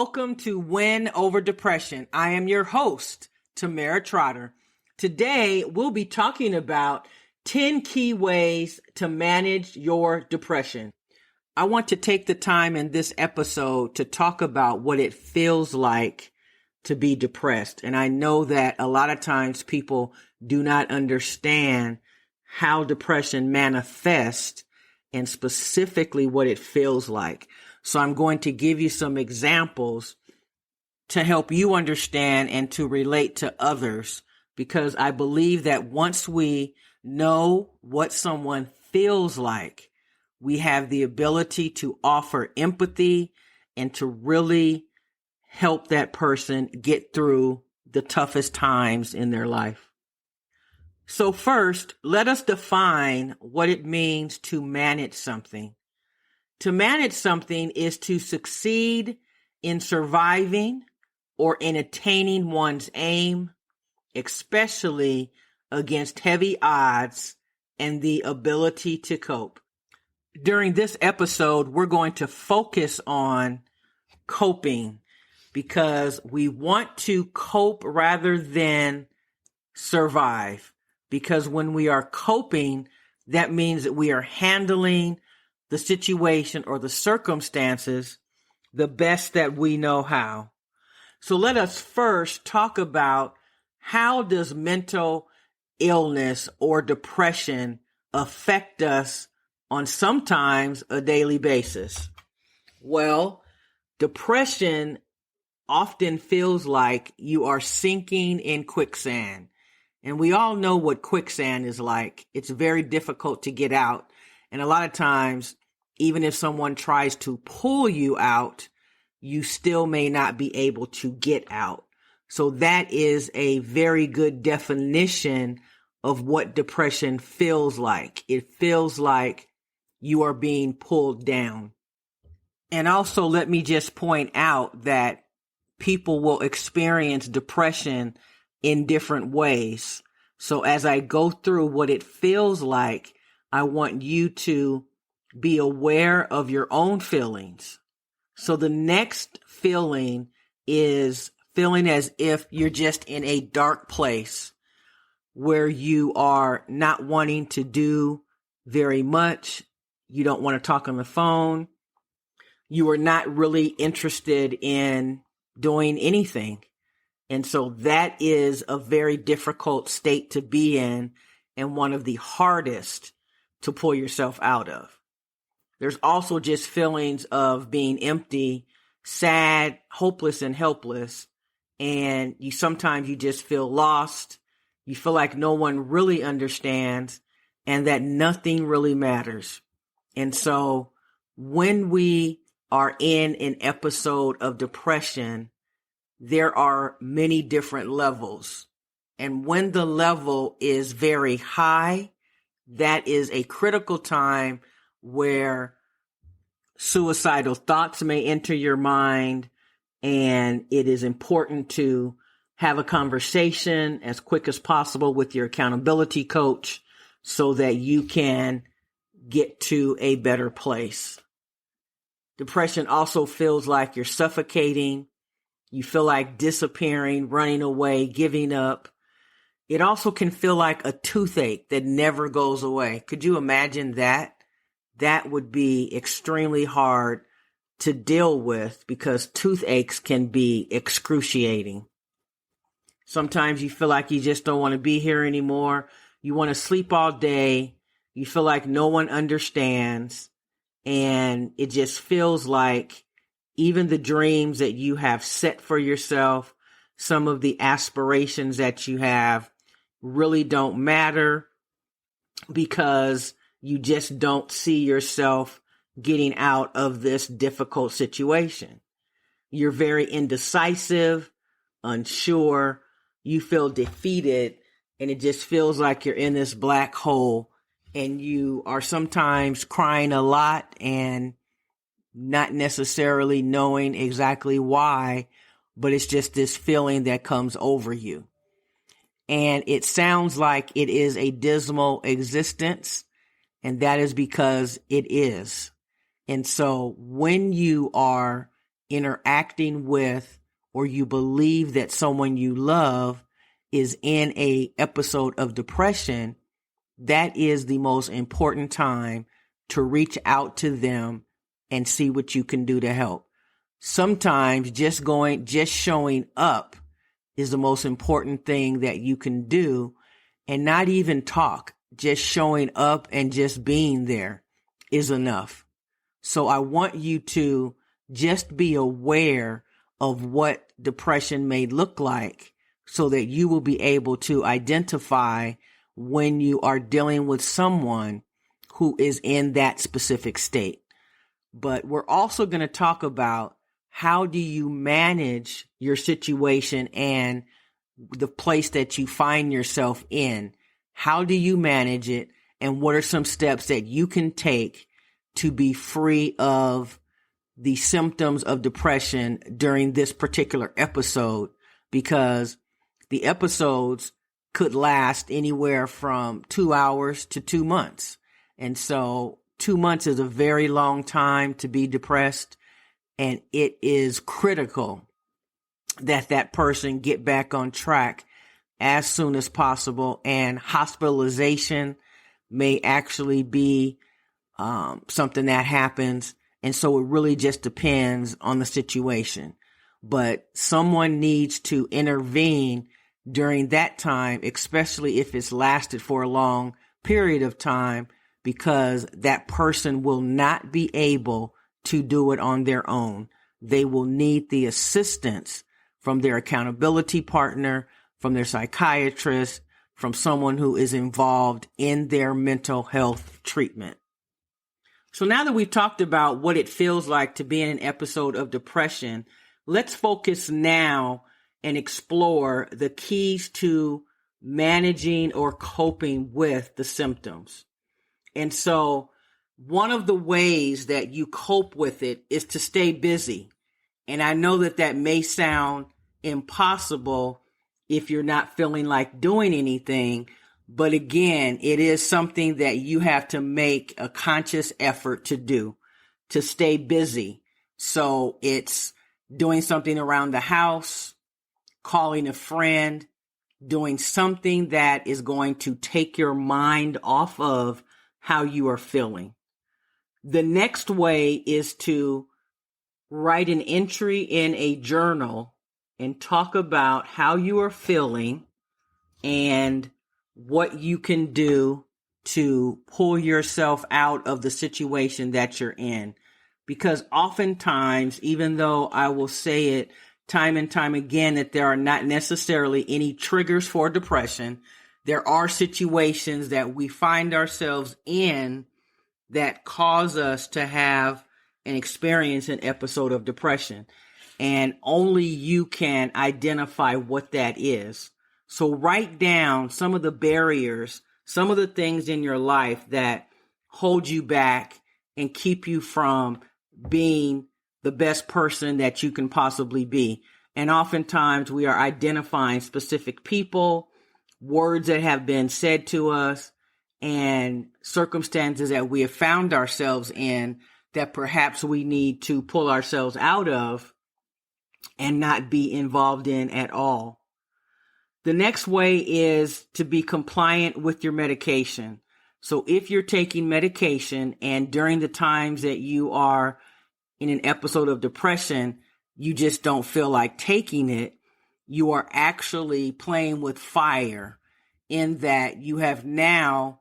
welcome to Win Over Depression. I am your host, Tamera Trotter. Today, we'll be talking about 10 key ways to manage your depression. I want to take the time in this episode to talk about what it feels like to be depressed. And I know that a lot of times people do not understand how depression manifests and specifically what it feels like. So I'm going to give you some examples to help you understand and to relate to others, because I believe that once we know what someone feels like, we have the ability to offer empathy and to really help that person get through the toughest times in their life. So first, let us define what it means to manage something. To manage something is to succeed in surviving or in attaining one's aim, especially against heavy odds and the ability to cope. During this episode, we're going to focus on coping because we want to cope rather than survive. Because when we are coping, that means that we are handling the situation or the circumstances the best that we know how. So let us first talk about, how does mental illness or depression affect us on sometimes a daily basis? Well, depression often feels like you are sinking in quicksand. And we all know what quicksand is like. It's very difficult to get out. And a lot of times, even if someone tries to pull you out, you still may not be able to get out. So that is a very good definition of what depression feels like. It feels like you are being pulled down. And also, let me just point out that people will experience depression in different ways. So as I go through what it feels like, I want you to be aware of your own feelings. So the next feeling is feeling as if you're just in a dark place where you are not wanting to do very much. You don't want to talk on the phone. You are not really interested in doing anything. And so that is a very difficult state to be in and one of the hardest to pull yourself out of. There's also just feelings of being empty, sad, hopeless, and helpless. And sometimes you just feel lost. You feel like no one really understands and that nothing really matters. And so when we are in an episode of depression, there are many different levels. And when the level is very high, that is a critical time where suicidal thoughts may enter your mind, and it is important to have a conversation as quick as possible with your accountability coach so that you can get to a better place. Depression also feels like you're suffocating. You feel like disappearing, running away, giving up. It also can feel like a toothache that never goes away. Could you imagine that? That would be extremely hard to deal with because toothaches can be excruciating. Sometimes you feel like you just don't want to be here anymore. You want to sleep all day. You feel like no one understands. And it just feels like even the dreams that you have set for yourself, some of the aspirations that you have really don't matter because you just don't see yourself getting out of this difficult situation. You're very indecisive, unsure, you feel defeated, and it just feels like you're in this black hole, and you are sometimes crying a lot and not necessarily knowing exactly why, but it's just this feeling that comes over you. And it sounds like it is a dismal existence, and that is because it is. And so when you are interacting with, or you believe that someone you love is in a episode of depression, that is the most important time to reach out to them and see what you can do to help. Sometimes just showing up is the most important thing that you can do, and not even talk. Just showing up and just being there is enough. So I want you to just be aware of what depression may look like so that you will be able to identify when you are dealing with someone who is in that specific state. But we're also going to talk about how do you manage your situation and the place that you find yourself in. How do you manage it? And what are some steps that you can take to be free of the symptoms of depression during this particular episode? Because the episodes could last anywhere from 2 hours to 2 months. And so 2 months is a very long time to be depressed. And it is critical that that person get back on track as soon as possible. And hospitalization may actually be something that happens. And so it really just depends on the situation. But someone needs to intervene during that time, especially if it's lasted for a long period of time, because that person will not be able to do it on their own. They will need the assistance from their accountability partner, from their psychiatrist, from someone who is involved in their mental health treatment. So now that we've talked about what it feels like to be in an episode of depression, let's focus now and explore the keys to managing or coping with the symptoms. And so one of the ways that you cope with it is to stay busy. And I know that that may sound impossible if you're not feeling like doing anything. But again, it is something that you have to make a conscious effort to do, to stay busy. So it's doing something around the house, calling a friend, doing something that is going to take your mind off of how you are feeling. The next way is to write an entry in a journal and talk about how you are feeling and what you can do to pull yourself out of the situation that you're in. Because oftentimes, even though I will say it time and time again that there are not necessarily any triggers for depression, there are situations that we find ourselves in that cause us to have and experience an episode of depression. And only you can identify what that is. So write down some of the barriers, some of the things in your life that hold you back and keep you from being the best person that you can possibly be. And oftentimes we are identifying specific people, words that have been said to us, and circumstances that we have found ourselves in that perhaps we need to pull ourselves out of and not be involved in at all. The next way is to be compliant with your medication. So if you're taking medication and during the times that you are in an episode of depression, you just don't feel like taking it, you are actually playing with fire in that you have now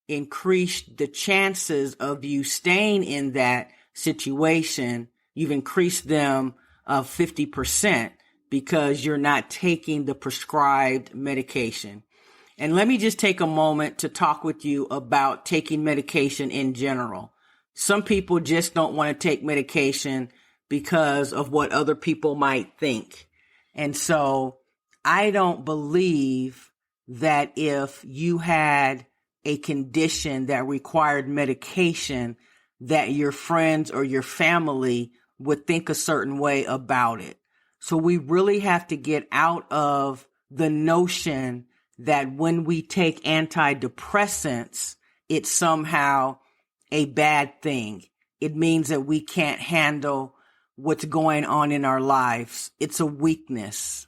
increased the chances of you staying in that situation. You've increased them of 50%. Because you're not taking the prescribed medication. And let me just take a moment to talk with you about taking medication in general. Some people just don't want to take medication because of what other people might think. And so I don't believe that if you had a condition that required medication, that your friends or your family would think a certain way about it. So we really have to get out of the notion that when we take antidepressants, it's somehow a bad thing. It means that we can't handle what's going on in our lives. It's a weakness.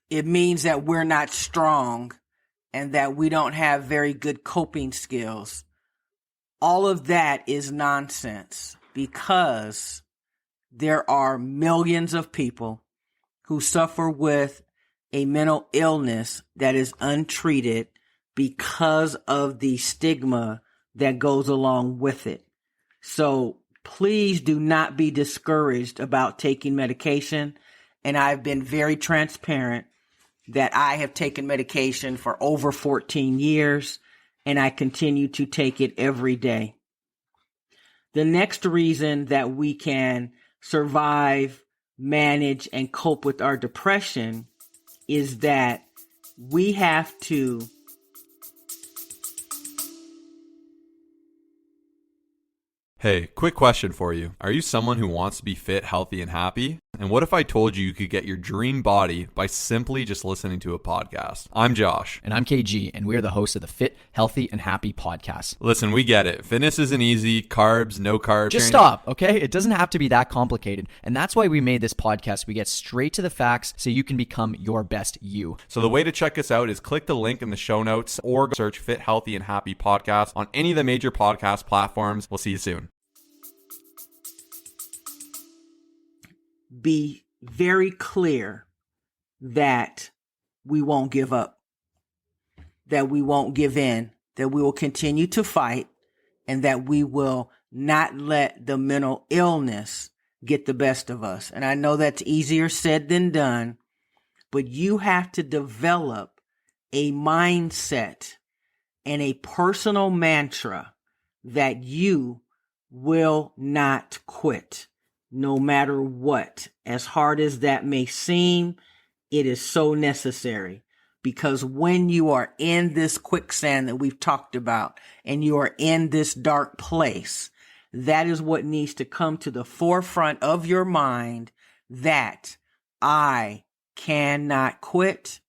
It means that we're not strong and that we don't have very good coping skills. All of that is nonsense because there are millions of people who suffer with a mental illness that is untreated because of the stigma that goes along with it. So please do not be discouraged about taking medication. And I've been very transparent that I have taken medication for over 14 years and I continue to take it every day. The next reason that we can survive, manage, and cope with our depression is that we have to Hey, quick question for you. Are you someone who wants to be fit, healthy, and happy? And what if I told you you could get your dream body by simply just listening to a podcast? I'm Josh. And I'm KG, and we're the hosts of the Fit, Healthy, and Happy podcast. Listen, we get it. Fitness isn't easy. Carbs, no carbs. Just stop, okay? It doesn't have to be that complicated. And that's why we made this podcast. We get straight to the facts so you can become your best you. So the way to check us out is click the link in the show notes or search Fit, Healthy, and Happy podcast on any of the major podcast platforms. We'll see you soon. be very clear that we won't give up, that we won't give in, that we will continue to fight, and that we will not let the mental illness get the best of us. And I know that's easier said than done, but you have to develop a mindset and a personal mantra that you will not quit, no matter what. As hard as that may seem, it is so necessary, because when you are in this quicksand that we've talked about and you are in this dark place, that is what needs to come to the forefront of your mind, that I cannot quit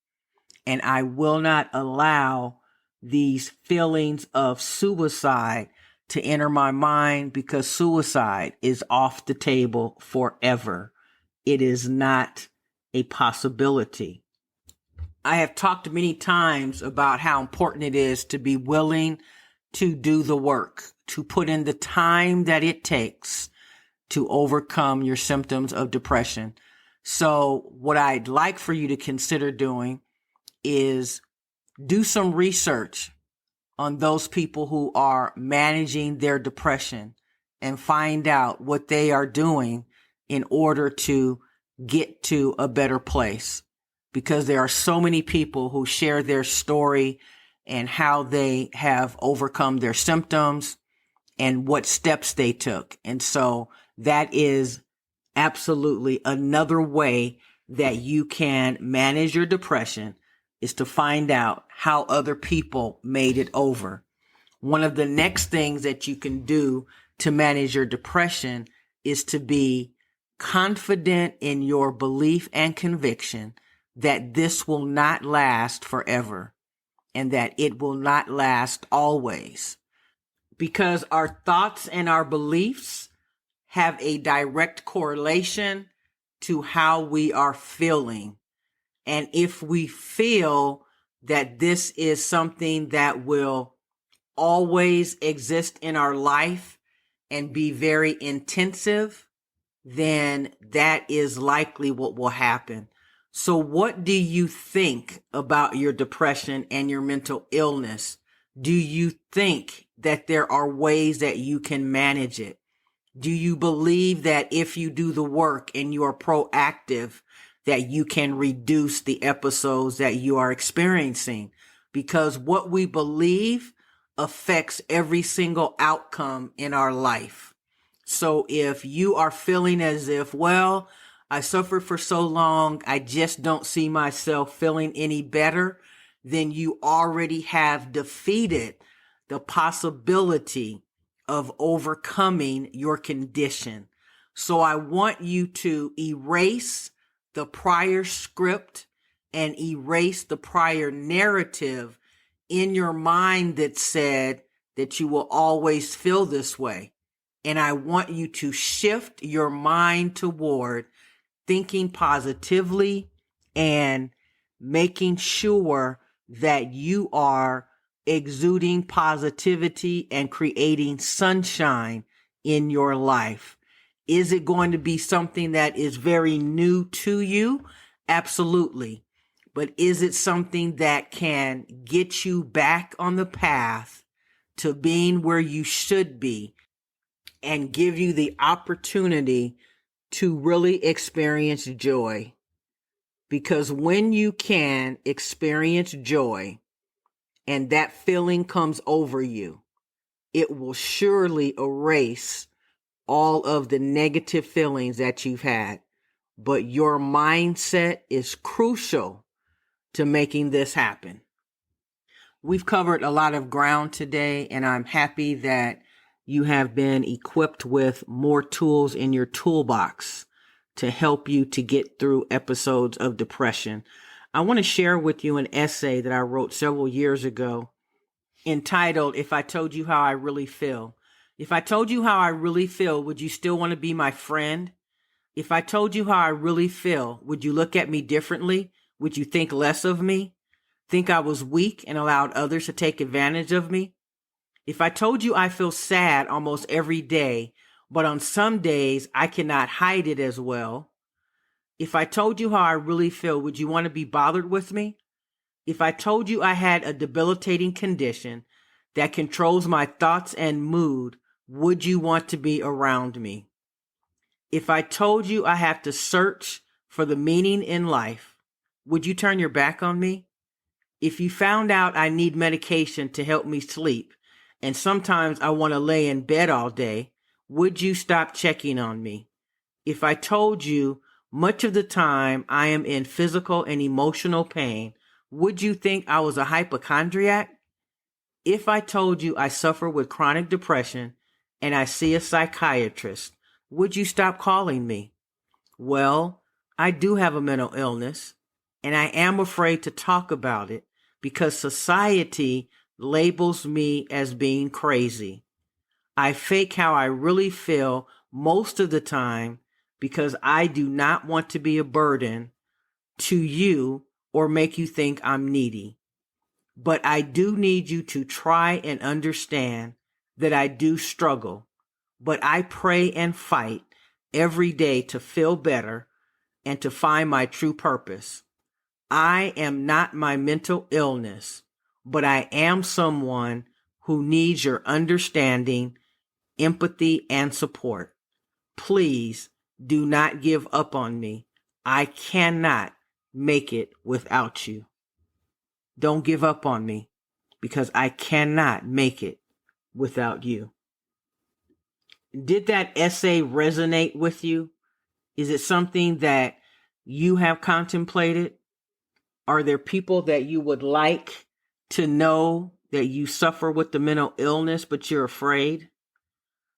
and I will not allow these feelings of suicide to enter my mind, because suicide is off the table forever. It is not a possibility. I have talked many times about how important it is to be willing to do the work, to put in the time that it takes to overcome your symptoms of depression. So what I'd like for you to consider doing is do some research on those people who are managing their depression and find out what they are doing in order to get to a better place. Because there are so many people who share their story and how they have overcome their symptoms and what steps they took. And so that is absolutely another way that you can manage your depression, is to find out how other people made it over. One of the next things that you can do to manage your depression is to be confident in your belief and conviction that this will not last forever and that it will not last always. Because our thoughts and our beliefs have a direct correlation to how we are feeling. And if we feel that this is something that will always exist in our life and be very intensive, then that is likely what will happen. So what do you think about your depression and your mental illness? Do you think that there are ways that you can manage it? Do you believe that if you do the work and you are proactive, that you can reduce the episodes that you are experiencing? Because what we believe affects every single outcome in our life. So if you are feeling as if, well, I suffered for so long, I just don't see myself feeling any better, then you already have defeated the possibility of overcoming your condition. So I want you to erase the prior script and erase the prior narrative in your mind that said that you will always feel this way. And I want you to shift your mind toward thinking positively and making sure that you are exuding positivity and creating sunshine in your life. Is it going to be something that is very new to you? Absolutely. But is it something that can get you back on the path to being where you should be and give you the opportunity to really experience joy? Because when you can experience joy and that feeling comes over you, it will surely erase all of the negative feelings that you've had. But your mindset is crucial to making this happen. We've covered a lot of ground today, and I'm happy that you have been equipped with more tools in your toolbox to help you to get through episodes of depression. I want to share with you an essay that I wrote several years ago entitled, "If I Told You How I Really Feel." If I told you how I really feel, would you still want to be my friend? If I told you how I really feel, would you look at me differently? Would you think less of me? Think I was weak and allowed others to take advantage of me? If I told you I feel sad almost every day, but on some days I cannot hide it as well. If I told you how I really feel, would you want to be bothered with me? If I told you I had a debilitating condition that controls my thoughts and mood, would you want to be around me? If I told you I have to search for the meaning in life, would you turn your back on me? If you found out I need medication to help me sleep, and sometimes I want to lay in bed all day, would you stop checking on me? If I told you much of the time I am in physical and emotional pain, would you think I was a hypochondriac? If I told you I suffer with chronic depression and I see a psychiatrist, would you stop calling me? Well, I do have a mental illness, and I am afraid to talk about it because society labels me as being crazy. I fake how I really feel most of the time because I do not want to be a burden to you or make you think I'm needy. But I do need you to try and understand that I do struggle, but I pray and fight every day to feel better and to find my true purpose. I am not my mental illness, but I am someone who needs your understanding, empathy, and support. Please do not give up on me. I cannot make it without you. Don't give up on me because I cannot make it without you. Did that essay resonate with you? Is it something that you have contemplated? Are there people that you would like to know that you suffer with the mental illness, but you're afraid?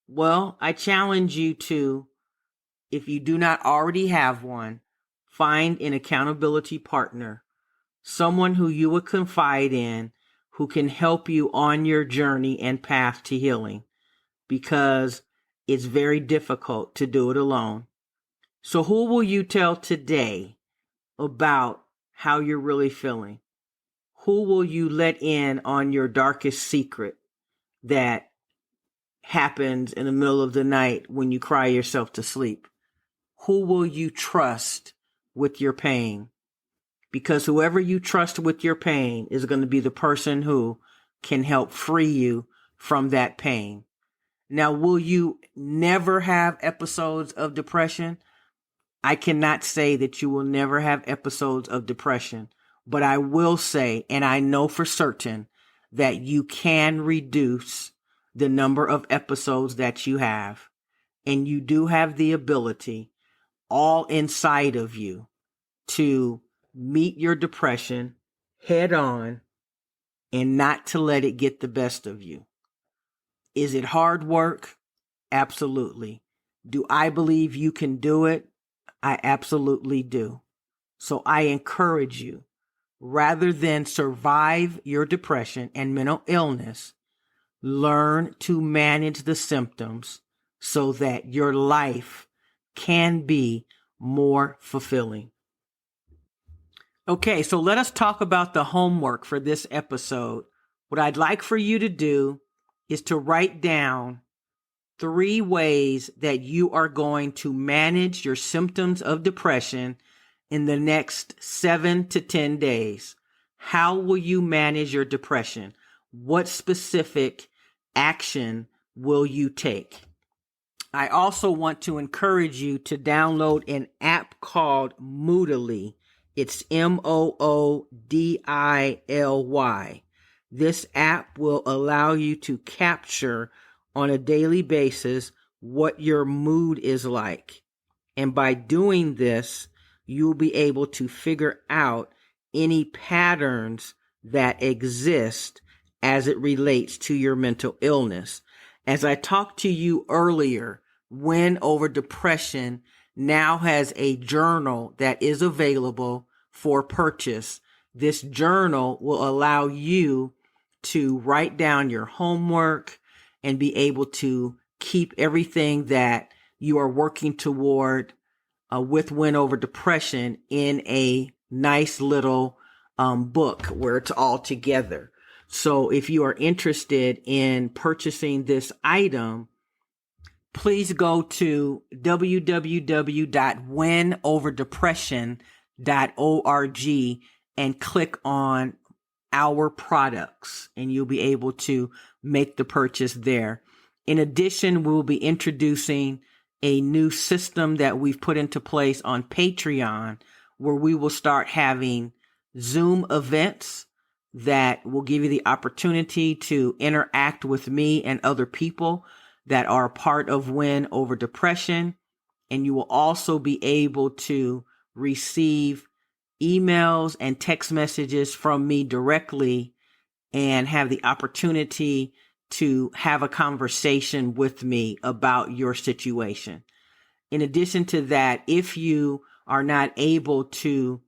Well, I challenge you to, if you do not already have one, find an accountability partner, someone who you would confide in, who can help you on your journey and path to healing, because it's very difficult to do it alone. So who will you tell today about how you're really feeling? Who will you let in on your darkest secret that happens in the middle of the night when you cry yourself to sleep? Who will you trust with your pain? Because whoever you trust with your pain is going to be the person who can help free you from that pain. Now, will you never have episodes of depression? I cannot say that you will never have episodes of depression, but I will say, and I know for certain, that you can reduce the number of episodes that you have. And you do have the ability, all inside of you, to meet your depression head on and not to let it get the best of you. Is it hard work? Absolutely. Do I believe you can do it? I absolutely do. So I encourage you, rather than survive your depression and mental illness, learn to manage the symptoms so that your life can be more fulfilling. Okay, so let us talk about the homework for this episode. What I'd like for you to do is to write down 3 ways that you are going to manage your symptoms of depression in the next 7 to 10 days. How will you manage your depression? What specific action will you take? I also want to encourage you to download an app called Moodily. It's Moodily. This app will allow you to capture on a daily basis what your mood is like. And by doing this, you'll be able to figure out any patterns that exist as it relates to your mental illness. As I talked to you earlier, Win Over Depression now has a journal that is available for purchase. This journal will allow you to write down your homework and be able to keep everything that you are working toward with Win Over Depression in a nice little book where it's all together. So if you are interested in purchasing this item, please go to www.winoverdepression.org and click on our products, and you'll be able to make the purchase there. In addition, we'll be introducing a new system that we've put into place on Patreon, where we will start having Zoom events that will give you the opportunity to interact with me and other people that are a part of Win Over Depression. And you will also be able to receive emails and text messages from me directly and have the opportunity to have a conversation with me about your situation. In addition to that, if you are not able to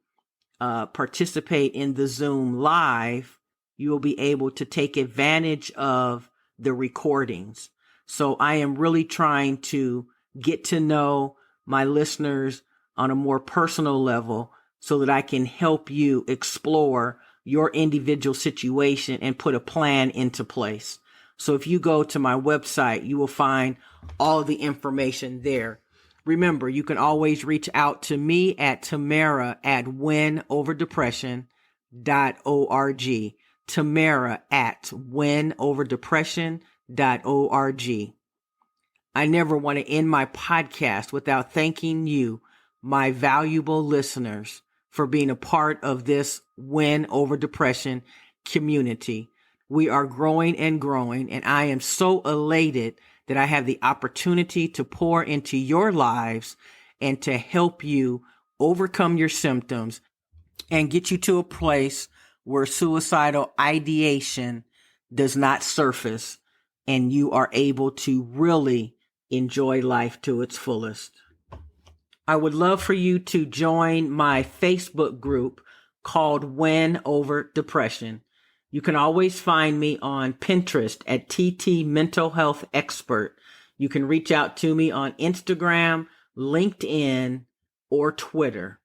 participate in the Zoom live, you will be able to take advantage of the recordings. So I am really trying to get to know my listeners on a more personal level so that I can help you explore your individual situation and put a plan into place. So if you go to my website, you will find all the information there. Remember, you can always reach out to me at Tamera at winoverdepression.org. Tamera at winoverdepression.org. I never want to end my podcast without thanking you, my valuable listeners, for being a part of this Win Over Depression community. We are growing and growing, and I am so elated that I have the opportunity to pour into your lives and to help you overcome your symptoms and get you to a place where suicidal ideation does not surface and you are able to really enjoy life to its fullest. I would love for you to join my Facebook group called Win Over Depression. You can always find me on Pinterest at TT Mental Health Expert. You can reach out to me on Instagram, LinkedIn, or Twitter.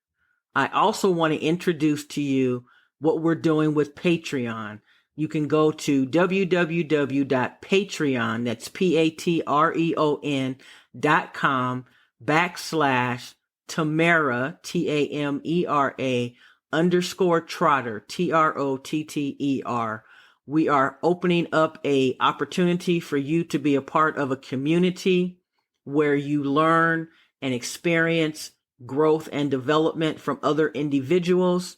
I also want to introduce to you what we're doing with Patreon. You can go to www.patreon, that's patreon.com/Tamera, Tamera _Trotter, Trotter. We are opening up a opportunity for you to be a part of a community where you learn and experience growth and development from other individuals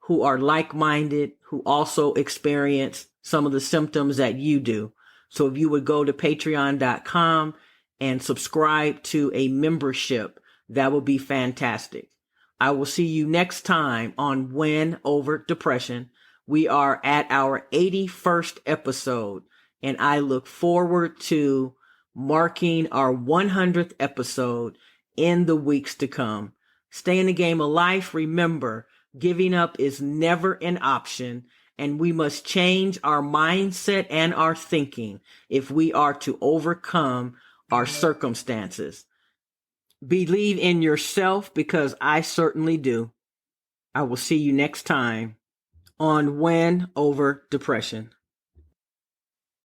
who are like-minded, who also experience some of the symptoms that you do. So if you would go to patreon.com and subscribe to a membership, that would be fantastic. I will see you next time on Win Over Depression. We are at our 81st episode, and I look forward to marking our 100th episode in the weeks to come. Stay in the game of life. Remember, giving up is never an option, and we must change our mindset and our thinking if we are to overcome our circumstances. Believe in yourself, because I certainly do. I will see you next time on Win Over Depression.